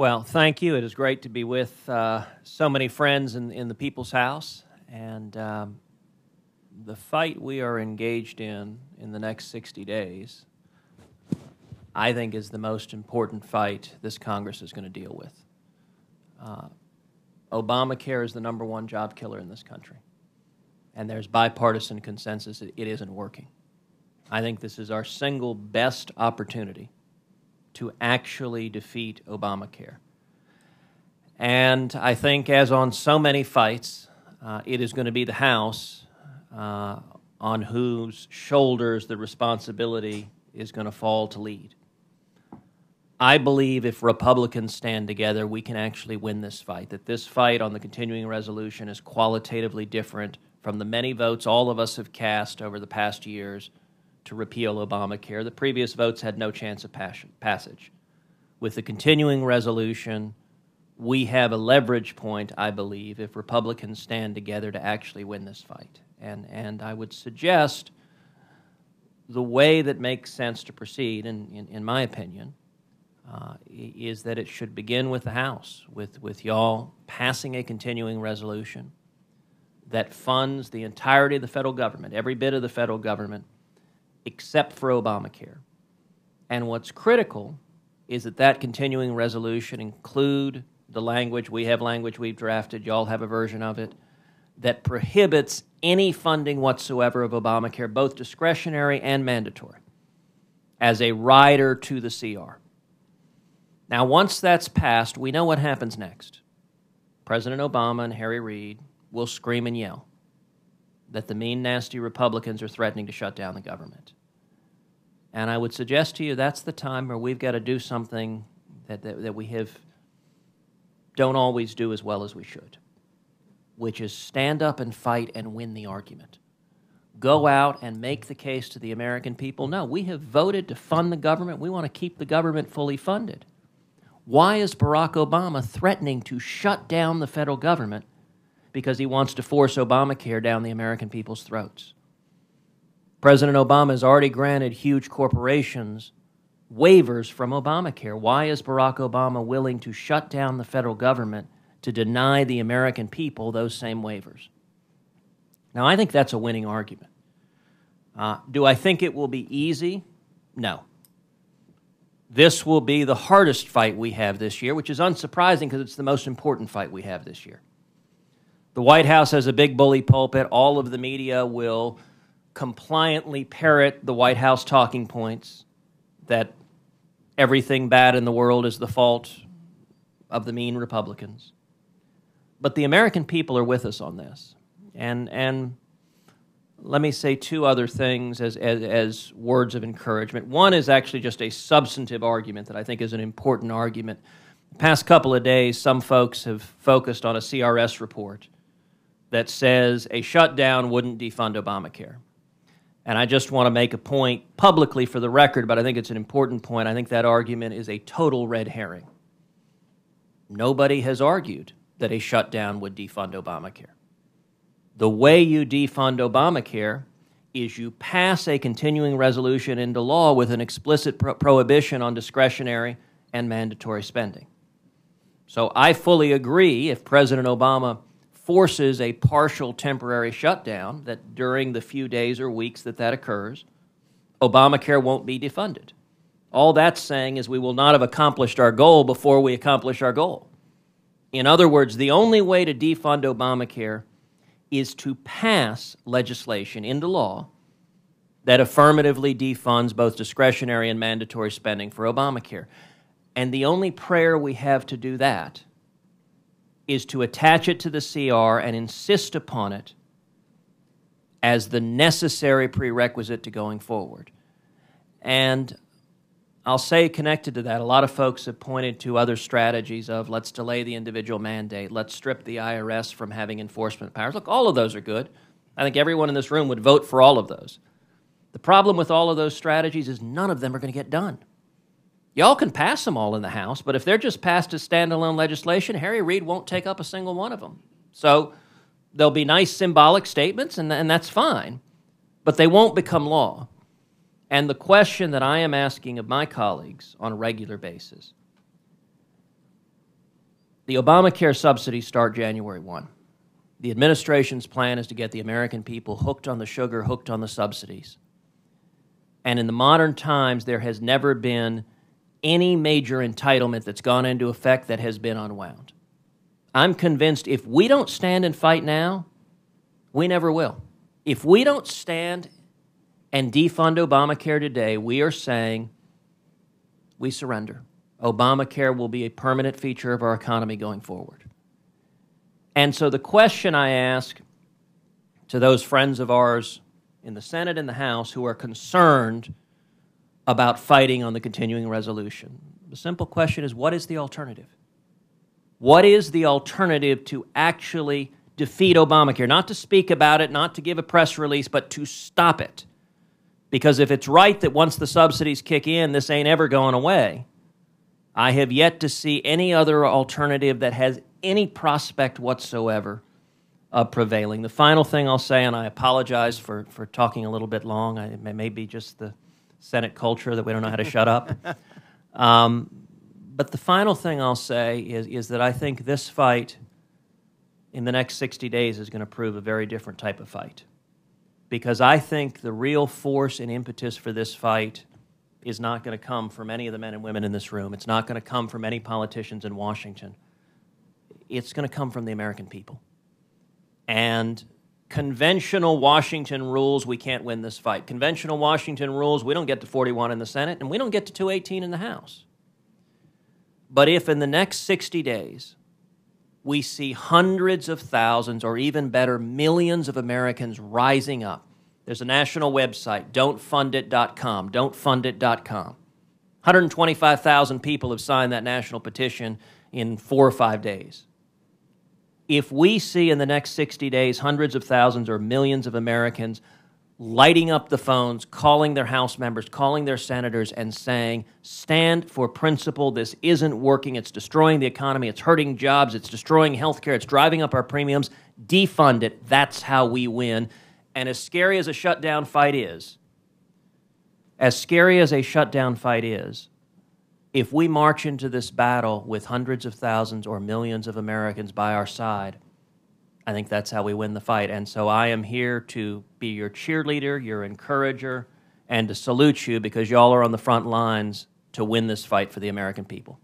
Well, thank you. It is great to be with so many friends in the People's House. And the fight we are engaged in the next 60 days, I think, is the most important fight this Congress is going to deal with. Obamacare is the #1 job killer in this country. And there's bipartisan consensus that it isn't working. I think this is our single best opportunity to actually defeat Obamacare. And I think, as on so many fights, it is going to be the House on whose shoulders the responsibility is going to fall to lead. I believe if Republicans stand together, we can actually win this fight, that this fight on the continuing resolution is qualitatively different from the many votes all of us have cast over the past years to repeal Obamacare. The previous votes had no chance of passage. With the continuing resolution, we have a leverage point, I believe, if Republicans stand together to actually win this fight. And I would suggest the way that makes sense to proceed, in my opinion, is that it should begin with the House, with y'all passing a continuing resolution that funds the entirety of the federal government, every bit of the federal government, except for Obamacare. And what's critical is that that continuing resolution include the language, we have language we've drafted, y'all have a version of it, that prohibits any funding whatsoever of Obamacare, both discretionary and mandatory, as a rider to the CR. Now, once that's passed, we know what happens next. President Obama and Harry Reid will scream and yell that the mean, nasty Republicans are threatening to shut down the government. And I would suggest to you that's the time where we've got to do something that we don't always do as well as we should, which is stand up and fight and win the argument. Go out and make the case to the American people, no, we have voted to fund the government. We want to keep the government fully funded. Why is Barack Obama threatening to shut down the federal government because he wants to force Obamacare down the American people's throats? President Obama has already granted huge corporations waivers from Obamacare. Why is Barack Obama willing to shut down the federal government to deny the American people those same waivers? Now, I think that's a winning argument. Do I think it will be easy? No. This will be the hardest fight we have this year, which is unsurprising because it's the most important fight we have this year. The White House has a big bully pulpit. All of the media will compliantly parrot the White House talking points that everything bad in the world is the fault of the mean Republicans. But the American people are with us on this. And let me say two other things as words of encouragement. One is actually just a substantive argument that I think is an important argument. The past couple of days, some folks have focused on a CRS report that says a shutdown wouldn't defund Obamacare. And I just want to make a point publicly for the record, but I think it's an important point. I think that argument is a total red herring. Nobody has argued that a shutdown would defund Obamacare. The way you defund Obamacare is you pass a continuing resolution into law with an explicit prohibition on discretionary and mandatory spending. So I fully agree if President Obama forces a partial temporary shutdown, that during the few days or weeks that occurs, Obamacare won't be defunded. All that's saying is we will not have accomplished our goal before we accomplish our goal. In other words, the only way to defund Obamacare is to pass legislation into law that affirmatively defunds both discretionary and mandatory spending for Obamacare. And the only prayer we have to do that is to attach it to the CR and insist upon it as the necessary prerequisite to going forward. And I'll say, connected to that, a lot of folks have pointed to other strategies of let's delay the individual mandate, let's strip the IRS from having enforcement powers. Look, all of those are good. I think everyone in this room would vote for all of those. The problem with all of those strategies is none of them are going to get done. Y'all can pass them all in the House, but if they're just passed as standalone legislation, Harry Reid won't take up a single one of them. So there'll be nice symbolic statements, and that's fine, but they won't become law. And the question that I am asking of my colleagues on a regular basis The Obamacare subsidies start January 1. The administration's plan is to get the American people hooked on the sugar, hooked on the subsidies. And in the modern times, there has never been any major entitlement that's gone into effect that has been unwound. I'm convinced if we don't stand and fight now, we never will. If we don't stand and defund Obamacare today, we are saying we surrender. Obamacare will be a permanent feature of our economy going forward. And so the question I ask to those friends of ours in the Senate and the House who are concerned about fighting on the continuing resolution, the simple question is, what is the alternative? What is the alternative to actually defeat Obamacare? Not to speak about it, not to give a press release, but to stop it. Because if it's right that once the subsidies kick in, this ain't ever going away, I have yet to see any other alternative that has any prospect whatsoever of prevailing. The final thing I'll say, and I apologize for talking a little bit long, it may be just the Senate culture that we don't know how to shut up. But the final thing I'll say is that I think this fight in the next 60 days is going to prove a very different type of fight. Because I think the real force and impetus for this fight is not going to come from any of the men and women in this room. It's not going to come from any politicians in Washington. It's going to come from the American people. And conventional Washington rules, we can't win this fight. Conventional Washington rules, we don't get to 41 in the Senate, and we don't get to 218 in the House. But if in the next 60 days we see hundreds of thousands, or even better, millions of Americans rising up, there's a national website, don'tfundit.com, don'tfundit.com. 125,000 people have signed that national petition in 4 or 5 days. If we see in the next 60 days hundreds of thousands or millions of Americans lighting up the phones, calling their House members, calling their senators, and saying, stand for principle, this isn't working, it's destroying the economy, it's hurting jobs, it's destroying health care, it's driving up our premiums, defund it, that's how we win. And as scary as a shutdown fight is, if we march into this battle with hundreds of thousands or millions of Americans by our side, I think that's how we win the fight. And so I am here to be your cheerleader, your encourager, and to salute you because y'all are on the front lines to win this fight for the American people.